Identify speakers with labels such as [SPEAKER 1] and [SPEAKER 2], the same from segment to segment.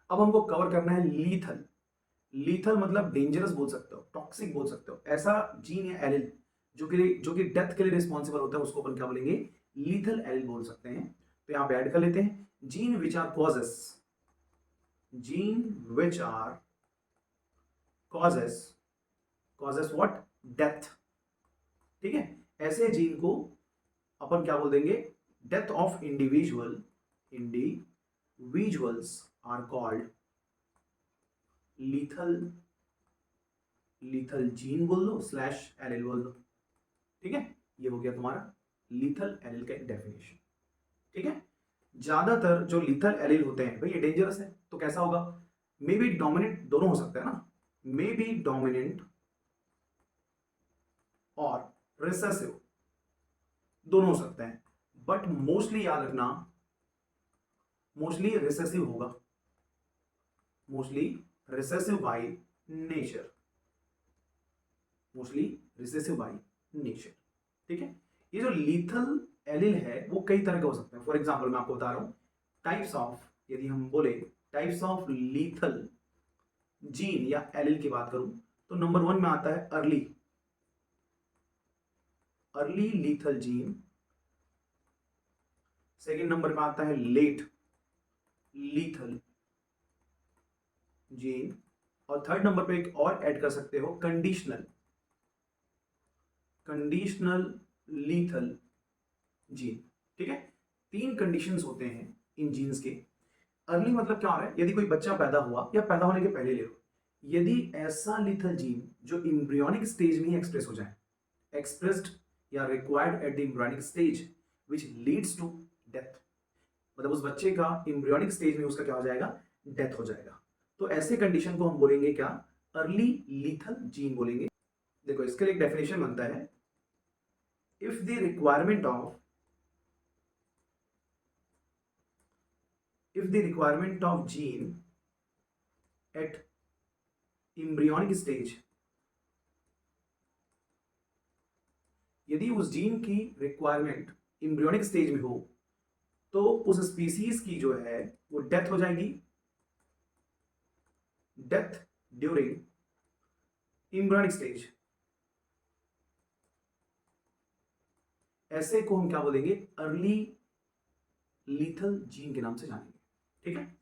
[SPEAKER 1] अब हमको कवर करना है लीथल। लीथल मतलब डेंजरस बोल सकते हो, टॉक्सिक बोल सकते हो, ऐसा जीन या एलिल जो कि डेथ के लिए रिस्पॉन्सिबल होता है उसको अपन क्या बोलेंगे, लीथल एलिल बोल सकते हैं। तो यहां पे ऐड कर लेते हैं gene which are causes, gene which are causes, causes what, death. ठीक है, ऐसे जीन को अपन क्या बोल देंगे, death of individuals are called lethal, lethal gene बोल दो स्लैश एलिल बोल दो। ठीक है, ये हो गया तुम्हारा लीथल एलिल का एक डेफिनेशन। ठीक है, ज्यादातर जो लीथल एलिल होते हैं भाई ये डेंजरस है, तो कैसा होगा, मे बी डोमिनेंट, दोनों हो सकता है ना, मे बी डोमिनेंट और रिसेसिव, दोनों हो सकते हैं, बट मोस्टली याद रखना मोस्टली रिसेसिव होगा, mostly recessive by nature, mostly recessive by nature. ठीक है, ये जो लीथल एलिल है वो कई तरह के हो सकते हैं। फॉर एग्जांपल मैं आपको बता रहा हूं टाइप्स ऑफ, यदि हम बोले टाइप्स ऑफ लीथल जीन या एलिल की बात करूं तो नंबर 1 में आता है early, early lethal gene. Second number में आता है लेट लीथल जीन। और थर्ड नंबर पे एक और ऐड कर सकते हो कंडीशनल, कंडीशनल लीथल जीन। ठीक है, 3 कंडीशंस होते हैं इन जीन्स के। अर्ली मतलब क्या हो रहा है, यदि कोई बच्चा पैदा हुआ या पैदा होने के पहले ले लो, यदि ऐसा लीथल जीन जो एम्ब्रियोनिक स्टेज में ही एक्सप्रेस हो जाए, एक्सप्रेस्ड या required at the embryonic stage which leads to death, मतलब उस बच्चे का एम्ब्रियोनिक स्टेज में उसका क्या हो जाएगा, डेथ हो जाएगा, तो ऐसे कंडीशन को हम बोलेंगे क्या, अर्ली लीथल जीन बोलेंगे। देखो इसके लिए एक डेफिनेशन बनता है, if the requirement of, if the requirement of gene at embryonic stage, यदि उस जीन की रिक्वायरमेंट एम्ब्रियोनिक स्टेज में हो तो उस स्पीसीज की जो है वो डेथ हो जाएगी, डेथ ड्यूरिंग एम्ब्रियोनिक स्टेज। ऐसे को हम क्या बोलेंगे, अर्ली लीथल जीन के नाम से जानेंगे। ठीक है,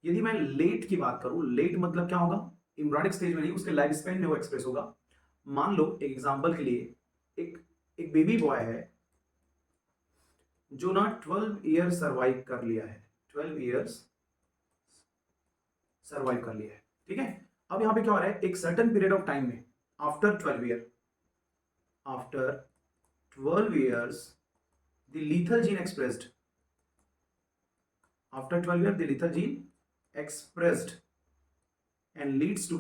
[SPEAKER 1] यदि मैं लेट की बात करूं, लेट मतलब क्या होगा, एम्ब्रियोनिक स्टेज में नहीं, उसके लाइफ स्पेन में वो एक्सप्रेस होगा। मान लो एक एग्जांपल के लिए एक एक बेबी बॉय है जो ना 12 ईयर सर्वाइव कर लिया है, 12 ईयर्स सर्वाइव कर लिया है। ठीक है, अब यहां पे क्या हो रहा है, एक सर्टेन पीरियड ऑफ टाइम में after 12 year, after 12 years the lethal gene expressed, after 12 year the lethal gene expressed and leads to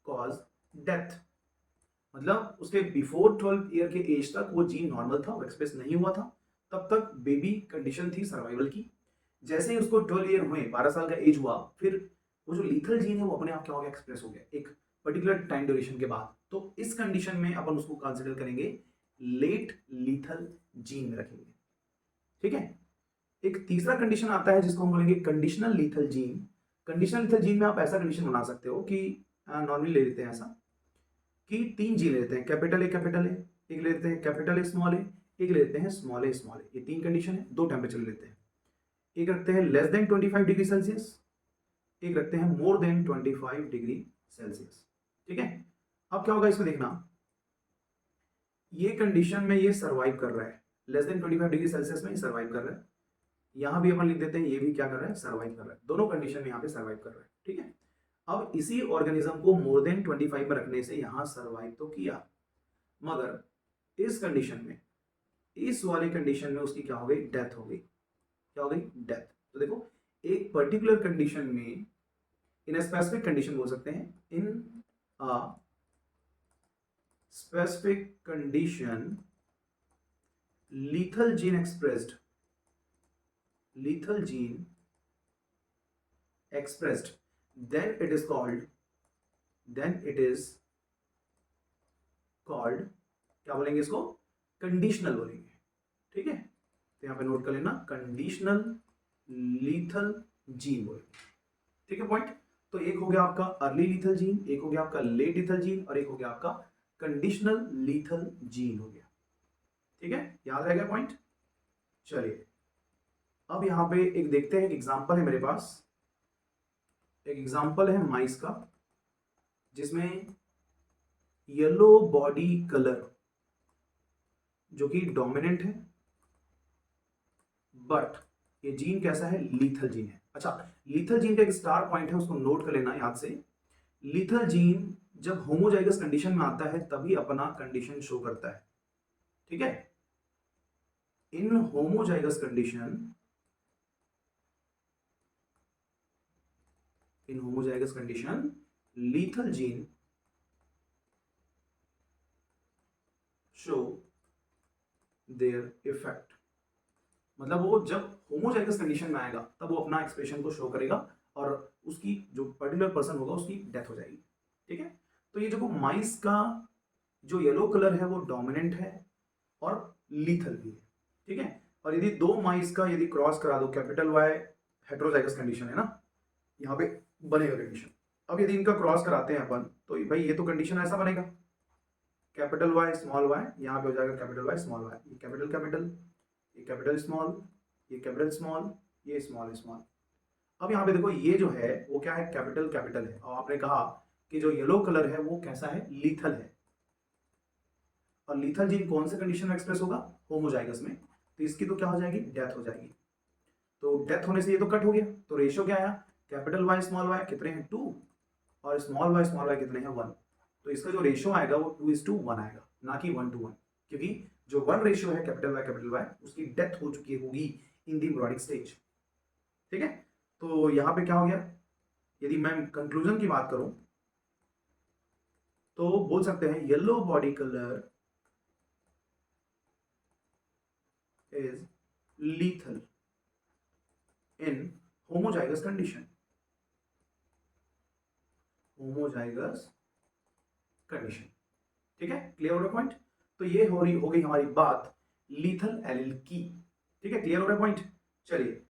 [SPEAKER 1] cause death. मतलब उसके बिफोर 12 ईयर के एज तक वो जीन नॉर्मल था, वो एक्सप्रेस नहीं हुआ था, तब तक बेबी कंडीशन थी सर्वाइवल की। जैसे ही उसको 12 ईयर हुए, 12 साल का एज हुआ, फिर वो जो लीथल जीन है वो अपने आप क्या हो गया, एक्सप्रेस हो गया एक पर्टिकुलर टाइम ड्यूरेशन के बाद। तो इस कंडीशन में अपन उसको कंसिडर करेंगे लेट लीथल जीन में रखेंगे। ठीक है, एक तीसरा कंडीशन आता है जिसको हम बोलेंगे conditional lethal gene. Conditional lethal gene में आप ऐसा कंडीशन बना सकते हो कि नॉर्मली ले लेते हैं ऐसा कि 3 जी लेते हैं, कैपिटल ए, एक लेते हैं कैपिटल ए स्मॉल ए, एक लेते हैं स्मॉल ए स्मॉल ए। ये 3 कंडीशन है, 2 टेम्परेचर लेते हैं, एक रखते हैं लेस देन 25 डिग्री सेल्सियस, एक रखते हैं मोर देन 25 डिग्री सेल्सियस। ठीक है, अब क्या होगा इसमें देखना, ये कंडीशन में ये सर्वाइव कर रहा है, लेस देन 25 डिग्री सेल्सियस में ये सर्वाइव कर रहा है। यहां भी अपन लिख देते हैं ये भी क्या कर रहा है, सर्वाइव कर रहा है, दोनों कंडीशन में यहां पे सर्वाइव कर रहा है। ठीक है, अब इसी ऑर्गेनिज्म को मोर देन 25 में रखने से यहां सर्वाइव तो किया, मगर इस कंडीशन में, इस वाले कंडीशन में उसकी क्या हो गई, डेथ हो गई। क्या हो गई, डेथ। तो देखो एक पर्टिकुलर कंडीशन में, इन स्पेसिफिक कंडीशन बोल सकते हैं, in specific condition lethal gene expressed, lethal gene expressed, then it is called, क्या बोलेंगे इसको, कंडीशनल बोलेंगे। ठीक है, तो यहां पे नोट कर लेना, कंडीशनल लीथल जीन बोलेंगे। ठीक है पॉइंट। तो एक हो गया आपका अर्ली लीथल जीन, एक हो गया आपका लेट लीथल जीन, और एक हो गया आपका कंडीशनल लीथल जीन हो गया। ठीक है, याद रहेगा पॉइंट। चलिए अब यहां पे एक देखते हैं, एक एग्जांपल है मेरे पास। एक एग्जांपल है माइस का, जिसमें येलो बॉडी कलर जो कि डोमिनेंट है, बट ये जीन कैसा है, लीथल जीन है। अच्छा, लीथल जीन का एक स्टार पॉइंट है, उसको नोट कर लेना याद से। लीथल जीन जब होमोजाइगस कंडीशन में आता है तभी अपना कंडीशन शो करता है। ठीक है, इन homozygous condition, in homozygous condition lethal gene show their effect. मतलब वो जब होमोजाइगस कंडीशन में आएगा तब वो अपना एक्सप्रेशन को शो करेगा, और उसकी जो पर्टिकुलर पर्सन होगा उसकी डेथ हो जाएगी। ठीक है, तो ये जो माइस का जो येलो कलर है वो डोमिनेंट है और लीथल भी है। ठीक है, और यदि दो माइस का यदि क्रॉस करा दो, कैपिटल वाई हेट्रोजाइगस कंडीशन है ना, यहाँ पे बनेगा कंडीशन। अब यदि इनका क्रॉस कराते हैं अपन, तो भाई ये तो कंडीशन ऐसा बनेगा, कैपिटल वाई स्मॉल वाई, यहाँ पे हो जाएगा कैपिटल वाई स्मॉल वाई, ये कैपिटल कैपिटल, ये कैपिटल स्मॉल, ये कैपिटल स्मॉल, ये स्मॉल स्मॉल। अब यहाँ पे देखो ये जो है वो क्या है, कैपिटल कैपिटल है, और आपने कहा कि जो येलो कलर है वो कैसा है, लीथल है। और लीथल जीन कौन से कंडीशन में एक्सप्रेस होगा, होमोजाइगस में। तो इसकी तो क्या हो जाएगी, डेथ हो जाएगी। तो डेथ होने से ये तो कट हो गया, तो रेशियो क्या आया, कैपिटल वाई स्मॉल वाई कितने हैं 2, और स्मॉल वाई कितने हैं 1। तो इसका जो रेशियो आएगा वो 2:1 आएगा, ना कि 1:1, क्योंकि जो 1 रेशियो है कैपिटल वाई उसकी डेथ हो चुकी होगी इन दी एम्ब्रियोनिक स्टेज। ठीक है, तो यहां पे क्या हो गया, यदि मैं कंक्लूजन की बात करूं तो बोल सकते हैं yellow body colour is lethal in homozygous condition, homozygous condition. ठीक है, क्लियर हो रहा पॉइंट। तो ये हो गई हमारी बात लीथल एलील की। ठीक है, क्लियर हो रहा पॉइंट। चलिए